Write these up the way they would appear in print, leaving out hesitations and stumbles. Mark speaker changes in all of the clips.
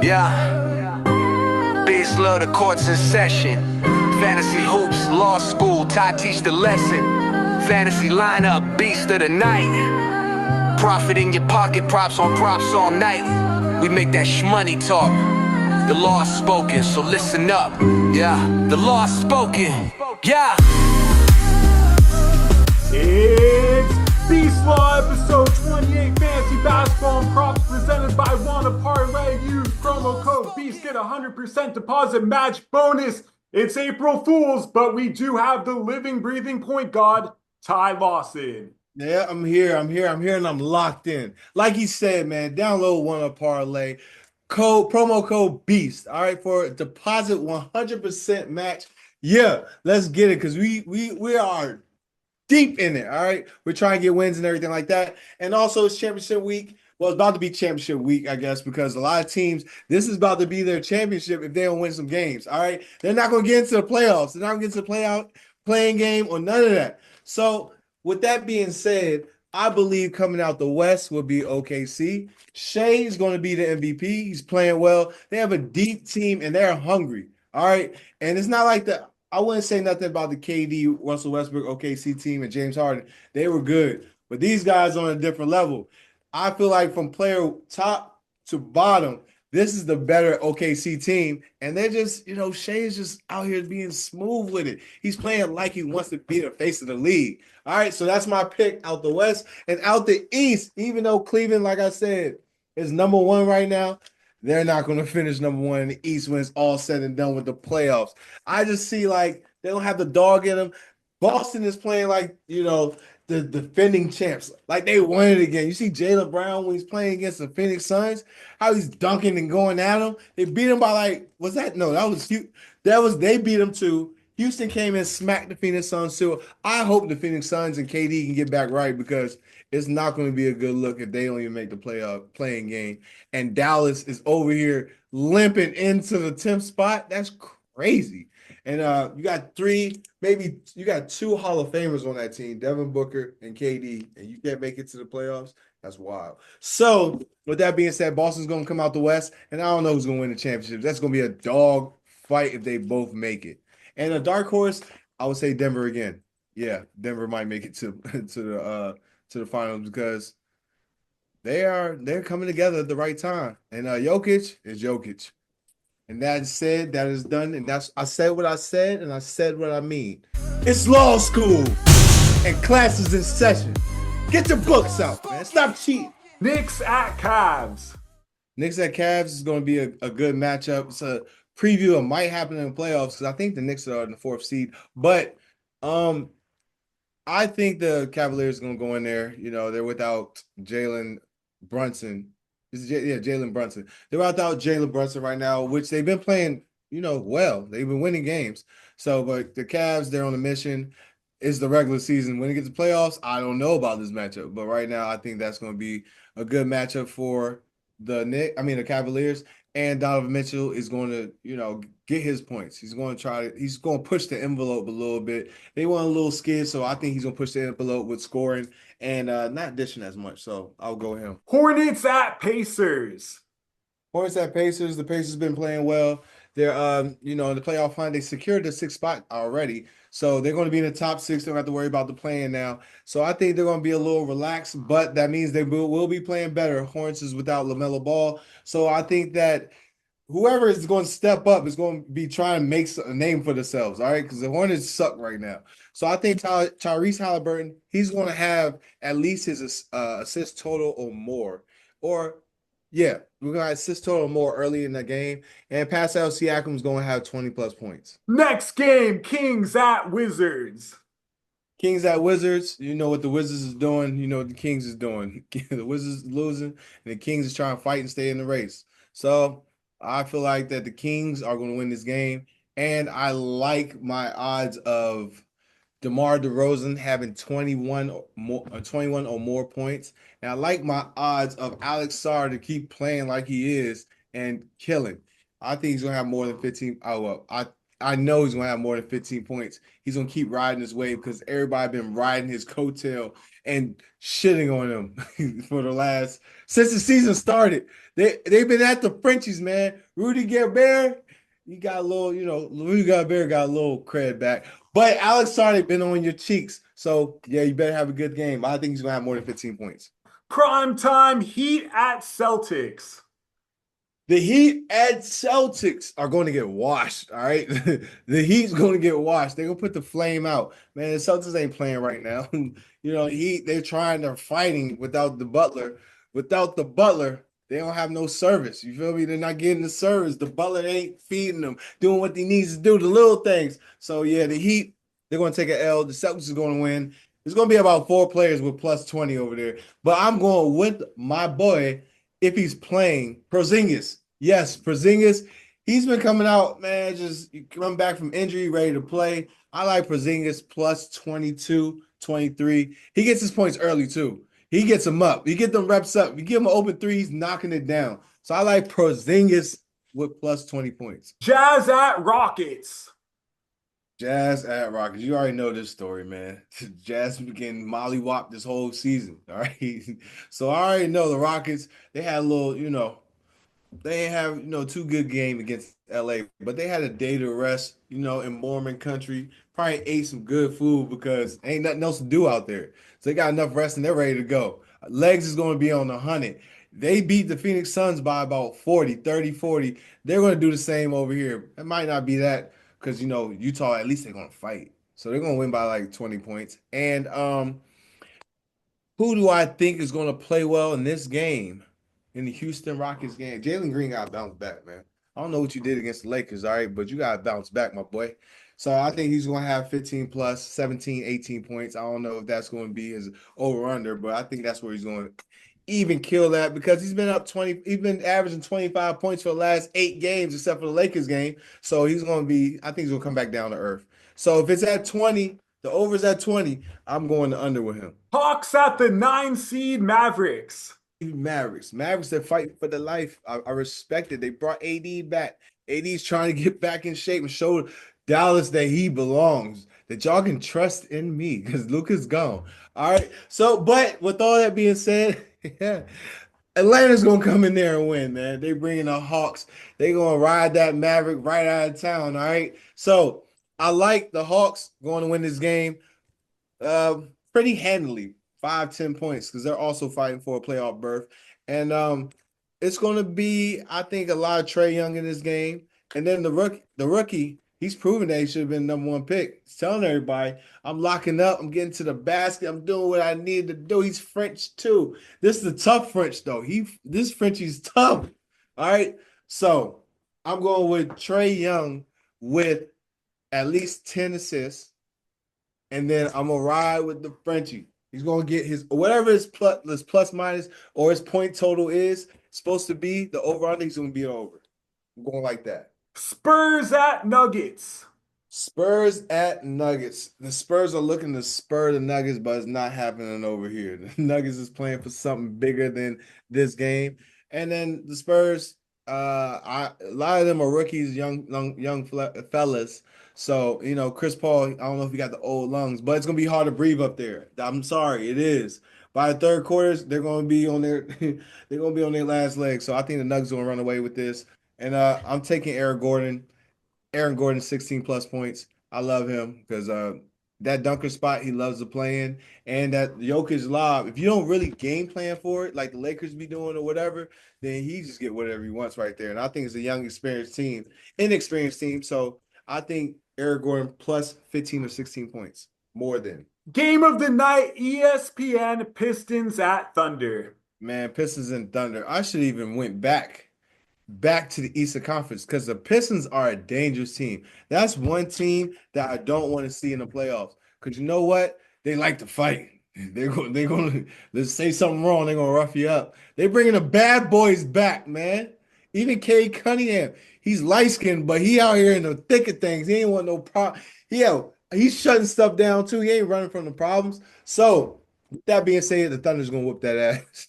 Speaker 1: Yeah, Beast love the courts in session. Fantasy hoops, law school, Ty teach the lesson. Fantasy lineup, beast of the night. Profit in your pocket, props on props all night. We make that shmoney talk. The law spoken, so listen up. Yeah, the law spoken. Yeah.
Speaker 2: It's Beast Law episode 28, Fantasy Basketball and Props, presented by Wanna Parlay. Use promo code BEAST, get 100% deposit match bonus. It's April Fool's, but we do have the living, breathing point god, Ty Lawson.
Speaker 3: Yeah, I'm here, and I'm locked in. Like he said, man, download Wanna Parlay. Promo code BEAST, all right, for deposit 100% match. Yeah, let's get it, because we are deep in it, all right? We're trying to get wins and everything like that. And also, it's championship week. Well, it's about to be championship week, I guess, because a lot of teams, this is about to be their championship if they don't win some games, all right? They're not going to get into the playoffs. They're not going to get to the playing game or none of that. So, with that being said, I believe coming out the West will be OKC. Shea is going to be the MVP. He's playing well. They have a deep team, and they're hungry, all right? And it's not like I wouldn't say nothing about the KD, Russell Westbrook, OKC team, and James Harden. They were good. But these guys are on a different level. I feel like from player top to bottom, this is the better OKC team. And they're just, Shea is just out here being smooth with it. He's playing like he wants to be the face of the league. All right, so that's my pick out the West. And out the East, even though Cleveland, like I said, is number one right now, they're not going to finish number one in the East when it's all said and done with the playoffs. I just see like they don't have the dog in them. Boston is playing like, the defending champs. Like they won it again. You see Jaylen Brown when he's playing against the Phoenix Suns, how he's dunking and going at them. They beat him by they beat him too. Houston came and smacked the Phoenix Suns too. I hope the Phoenix Suns and KD can get back right, because it's not going to be a good look if they don't even make the playing game. And Dallas is over here limping into the 10th spot. That's crazy. And you got two Hall of Famers on that team, Devin Booker and KD, and you can't make it to the playoffs. That's wild. So with that being said, Boston's going to come out the West, and I don't know who's going to win the championship. That's going to be a dog fight if they both make it. And a dark horse, I would say Denver again. Yeah, Denver might make it to the finals, because they're coming together at the right time. And Jokic is Jokic. And that is said, that is done. And I said what I said, and I said what I mean. It's law school, and classes in session. Get your books out, man. Stop cheating.
Speaker 2: Knicks at Cavs.
Speaker 3: Knicks at Cavs is going to be a good matchup. It's a preview. It might happen in the playoffs, because I think the Knicks are in the 4th seed. But I think the Cavaliers are going to go in there. They're without Jalen Brunson. Jalen Brunson. They're without Jalen Brunson right now, which they've been playing, well. They've been winning games. So, but the Cavs, they're on a mission. It's the regular season. When it gets to playoffs, I don't know about this matchup. But right now, I think that's going to be a good matchup for the Cavaliers. And Donovan Mitchell is going to, get his points. He's going to push the envelope a little bit. They want a little skid, so I think he's going to push the envelope with scoring and not dishing as much. So I'll go him.
Speaker 2: Hornets at Pacers.
Speaker 3: Hornets at Pacers. The Pacers been playing well. They're, in the playoff hunt, they secured the 6th spot already. So they're going to be in the top 6. They don't have to worry about the playing now. So I think they're going to be a little relaxed, but that means they will be playing better. Hornets is without LaMelo Ball. So I think that whoever is going to step up is going to be trying to make a name for themselves, all right? Because the Hornets suck right now. So I think Tyrese Halliburton, he's going to have at least his assist total or more. We're going to assist total or more early in the game. And Pascal Siakam is going to have 20-plus points.
Speaker 2: Next game, Kings at Wizards.
Speaker 3: Kings at Wizards. You know what the Wizards is doing. You know what the Kings is doing. The Wizards losing, and the Kings is trying to fight and stay in the race. So I feel like that the Kings are going to win this game, and I like my odds of DeMar DeRozan having 21 or more points, and I like my odds of Alex Sarr to keep playing like he is and killing. I think he's going to have more than 15. I know he's going to have more than 15 points. He's going to keep riding his wave, because everybody been riding his coattail and shitting on them for the last since the season started. They've been at the Frenchies, man. Rudy Gobert, he got a little, Rudy Gobert got a little cred back. But Alex Sardi been on your cheeks. So yeah, you better have a good game. I think he's gonna have more than 15 points.
Speaker 2: Prime time Heat at Celtics.
Speaker 3: The Heat at Celtics are going to get washed. All right. The Heat's going to get washed. They're going to put the flame out. Man, the Celtics ain't playing right now. Heat, they're fighting without the Butler. Without the Butler, they don't have no service. You feel me? They're not getting the service. The Butler ain't feeding them, doing what he needs to do, the little things. So yeah, the Heat, they're going to take an L. The Celtics are going to win. There's going to be about 4 players with plus 20 over there. But I'm going with my boy if he's playing Porzingis. Yes, Porzingis, he's been coming out, man, just coming back from injury, ready to play. I like Porzingis plus 22, 23. He gets his points early, too. He gets them up. You get them reps up. You give him an open three, he's knocking it down. So I like Porzingis with plus 20 points.
Speaker 2: Jazz at Rockets.
Speaker 3: Jazz at Rockets. You already know this story, man. Jazz been getting mollywopped this whole season, all right? So I already know the Rockets, they had a little, they ain't have, too good game against LA, but they had a day to rest, in Mormon country. Probably ate some good food because ain't nothing else to do out there. So they got enough rest and they're ready to go. Legs is going to be on 100. They beat the Phoenix Suns by about 40, 30, 40. They're going to do the same over here. It might not be that because, Utah, at least they're going to fight. So they're going to win by like 20 points. And who do I think is going to play well in this game? In the Houston Rockets game, Jalen Green got to bounce back, man. I don't know what you did against the Lakers, all right, but you got to bounce back, my boy. So I think he's going to have 15 plus, 17, 18 points. I don't know if that's going to be his over-under, but I think that's where he's going to even kill that because he's been up 20. He's been averaging 25 points for the last 8 games, except for the Lakers game. So he's going to be, I think he's going to come back down to earth. So if it's at 20, the over's at 20, I'm going to under with him.
Speaker 2: Hawks at the 9 seed Mavericks.
Speaker 3: Mavericks, they're fighting for their life. I respect it. They brought AD back. AD's trying to get back in shape and show Dallas that he belongs, that y'all can trust in me because Luka's gone. All right. So, but with all that being said, Atlanta's going to come in there and win, man. They bringing the Hawks. They going to ride that Maverick right out of town. All right. So I like the Hawks going to win this game pretty handily. 5-10 points because they're also fighting for a playoff berth. And it's going to be, I think, a lot of Trae Young in this game. And then the rookie, he's proven that he should have been #1 pick. He's telling everybody, I'm locking up. I'm getting to the basket. I'm doing what I need to do. He's French too. This is the tough French though. This Frenchie's tough. All right. So I'm going with Trae Young with at least 10 assists. And then I'm going to ride with the Frenchie. He's going to get his whatever his plus minus or his point total is supposed to be, the over-under, he's going to be over. I'm going like that.
Speaker 2: Spurs at Nuggets.
Speaker 3: Spurs at Nuggets. The Spurs are looking to spur the Nuggets, but it's not happening over here. The Nuggets is playing for something bigger than this game. And then the Spurs, a lot of them are rookies, young fellas. So, Chris Paul, I don't know if he got the old lungs, but it's going to be hard to breathe up there. I'm sorry, it is. By the third quarters, they're going to be on their they're going to be on their last leg. So I think the Nuggets are going to run away with this. And I'm taking Aaron Gordon. Aaron Gordon, 16 plus points. I love him because that dunker spot he loves to play in, and that Jokic lob. If you don't really game plan for it, like the Lakers be doing or whatever, then he just get whatever he wants right there. And I think it's a young, inexperienced team. So I think Aaron Gordon plus 15 or 16 points, more than.
Speaker 2: Game of the night, ESPN Pistons at Thunder.
Speaker 3: Man, Pistons and Thunder. I should even went back to the Eastern Conference because the Pistons are a dangerous team. That's one team that I don't want to see in the playoffs because you know what? They like to fight. They're going to let's say something wrong. They're going to rough you up. They're bringing the bad boys back, man. Even Cade Cunningham, he's light-skinned, but he out here in the thick of things. He ain't want no problem. He's shutting stuff down too. He ain't running from the problems. So, with that being said, the Thunder's going to whoop that ass.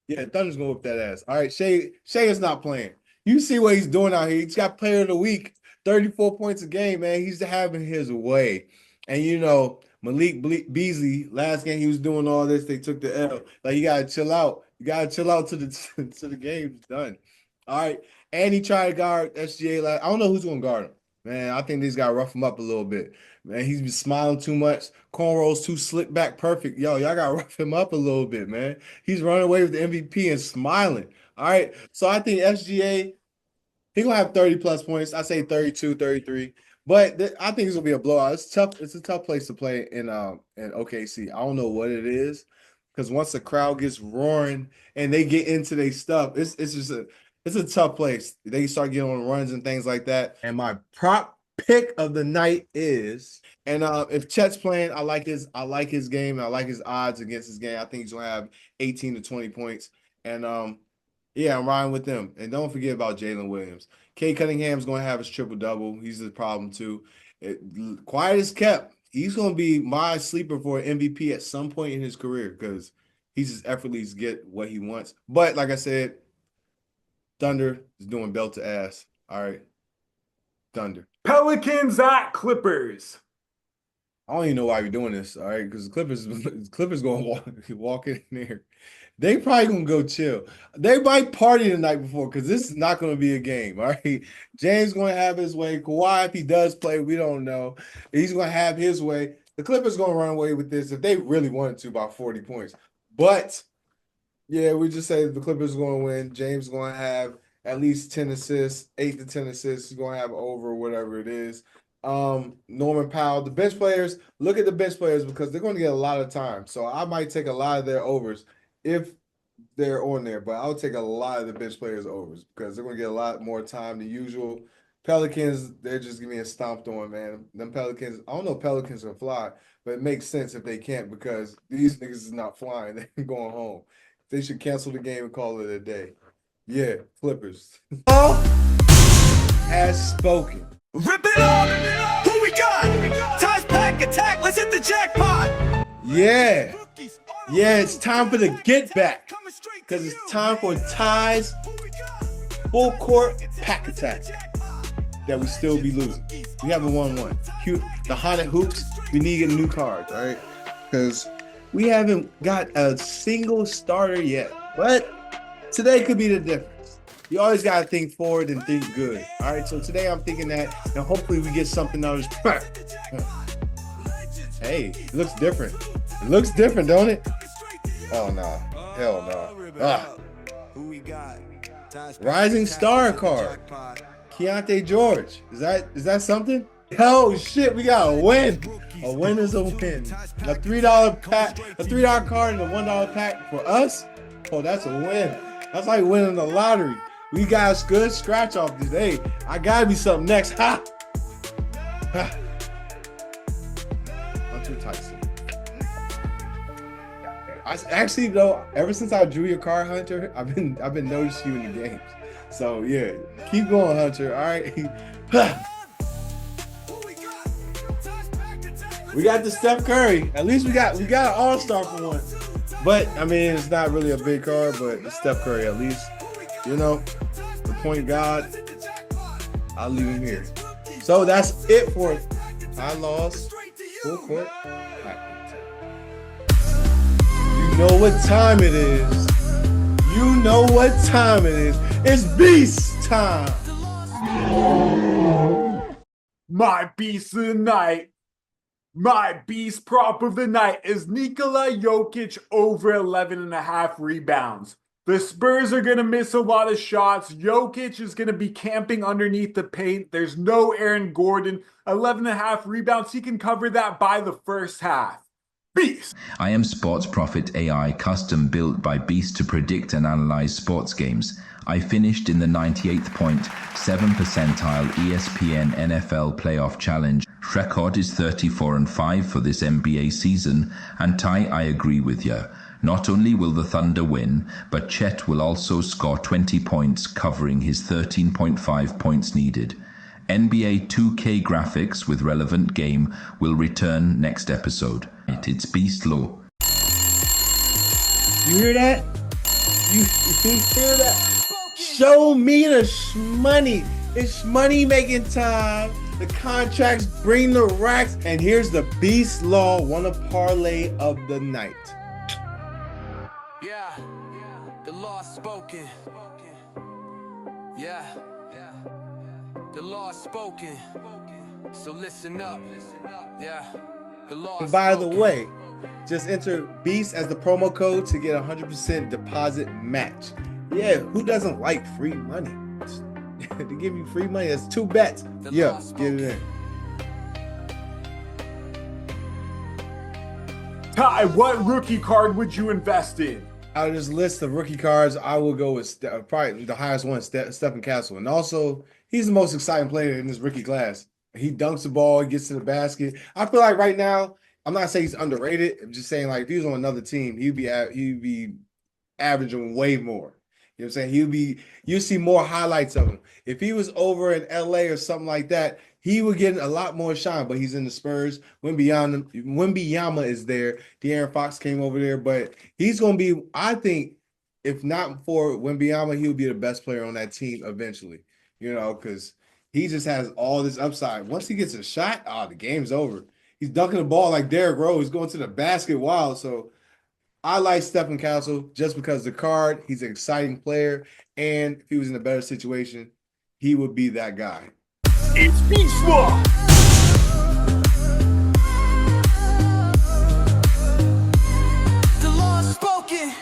Speaker 3: Yeah, Thunder's going to whoop that ass. All right, Shea is not playing. You see what he's doing out here. He's got player of the week, 34 points a game, man. He's having his way. And, Beasley, last game he was doing all this, they took the L. Like you gotta chill out. You gotta chill out to the to the game's done. All right. And he tried to guard SGA. Like, I don't know who's gonna guard him. Man, I think these gotta rough him up a little bit. Man, he's been smiling too much. Cornrows too slick back, perfect. Yo, y'all gotta rough him up a little bit, man. He's running away with the MVP and smiling. All right. So I think SGA, he gonna have 30 plus points. I say 32, 33. But I think it's gonna be a blowout. It's tough. It's a tough place to play in OKC. I don't know what it is, because once the crowd gets roaring and they get into their stuff, it's just a tough place. They start getting on runs and things like that. And my prop pick of the night is, and if Chet's playing, I like his game. I like his odds against his game. I think he's gonna have 18 to 20 points. And yeah, I'm riding with them. And don't forget about Jalen Williams. Cade Cunningham's going to have his triple-double. He's the problem, too. Quiet as kept. He's going to be my sleeper for an MVP at some point in his career, because he's just effortlessly get what he wants. But like I said, Thunder is doing belt to ass. All right. Thunder.
Speaker 2: Pelicans at Clippers.
Speaker 3: I don't even know why we're doing this, all right? Because the Clippers going to walk in there. They probably gonna go chill. They might party the night before, because this is not gonna be a game. All right, James gonna have his way. Kawhi, if he does play, we don't know. He's gonna have his way. The Clippers gonna run away with this if they really wanted to, by 40 points. But yeah, we just say the Clippers are gonna win. James is gonna have at least 10 assists, 8 to 10 assists. He's gonna have over whatever it is. Norman Powell, the bench players. Look at the bench players, because they're gonna get a lot of time. So I might take a lot of their overs if they're on there, but I'll take a lot of the bench players overs, because they're going to get a lot more time than usual. Pelicans, they're just getting stomped on, man. Them Pelicans, I don't know if Pelicans can fly, but it makes sense if they can't, because these niggas is not flying. They're going home. They should cancel the game and call it a day. Yeah, Clippers. Has spoken.
Speaker 4: Rip it up! Who we got? Ties pack attack, let's hit the jackpot!
Speaker 3: Yeah. Yeah, it's time for the get back, because it's time for Ty's full court pack attack that we still be losing. We haven't won one. The haunted hoops, we need to get new cards, all right? Because we haven't got a single starter yet. But today could be the difference. You always got to think forward and think good, all right? So today I'm thinking that, and hopefully we get something that was hey, it looks different. It looks different, don't it? Oh, no. Hell no. Ah. Rising star card. Keontae George. Is that something? Oh, shit. We got a win. A win is a win. A $3 pack, a $3 card and a $1 pack for us? Oh, that's a win. That's like winning the lottery. We got a good scratch off today. I got to be something next. Ha! Ha! Hunter Tyson. Actually, though, ever since I drew your card, Hunter, I've been noticing you in the games. So yeah, keep going, Hunter. All right. We got the Steph Curry. At least we got an all-star for once. But I mean, it's not really a big card, but it's Steph Curry at least. You know, the point guard. I'll leave him here. So that's it for I lost full court. You know what time it is. You know what time it is. It's Beast time.
Speaker 2: My beast of the night. My beast prop of the night is Nikola Jokic over 11.5 rebounds. The Spurs are going to miss a lot of shots. Jokic is going to be camping underneath the paint. There's no Aaron Gordon. 11.5 rebounds. He can cover that by the first half. Beast.
Speaker 5: I am Sports Prophet AI, custom built by Beast to predict and analyze sports games. I finished in the 98th point, 7th percentile ESPN NFL Playoff Challenge. Record is 34-5 for this NBA season, and Ty, I agree with you. Not only will the Thunder win, but Chet will also score 20 points, covering his 13.5 points needed. NBA 2K graphics with relevant game will return next episode. It's Beast Low.
Speaker 3: You hear that? You hear that? Show me the money. It's money making time. the contracts, bring the racks, and here's the Beast Law, one of parlay of the night.
Speaker 1: Yeah, the law spoken. Yeah, the law spoken. So listen up. Yeah, the law.
Speaker 3: And by the way, just enter Beast as the promo code to get 100% deposit match. Yeah, who doesn't like free money? To give you free money, that's 2 bets. Yeah, get it in.
Speaker 2: Ty, what rookie card would you invest in?
Speaker 3: Out of this list of rookie cards, I will go with probably the highest one, Stephen Castle. And also, he's the most exciting player in this rookie class. He dunks the ball, he gets to the basket. I feel like right now, I'm not saying he's underrated. I'm just saying, like, if he was on another team, he'd be averaging way more. You know what I'm saying? You'll see more highlights of him. If he was over in LA or something like that, he would get a lot more shine, but he's in the Spurs. Wembanyama is there. De'Aaron Fox came over there, but he's going to be, I think, if not for Wembanyama, he'll be the best player on that team eventually, you know, because he just has all this upside. Once he gets a shot, the game's over. He's dunking the ball like Derrick Rose. He's going to the basket wild. So I like Stephen Castle just because the card, he's an exciting player, and if he was in a better situation, he would be that guy.
Speaker 2: It's Beast Law.
Speaker 1: The law spoken.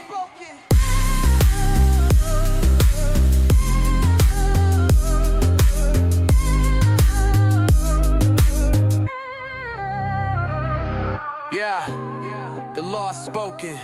Speaker 1: Yeah, the law spoken.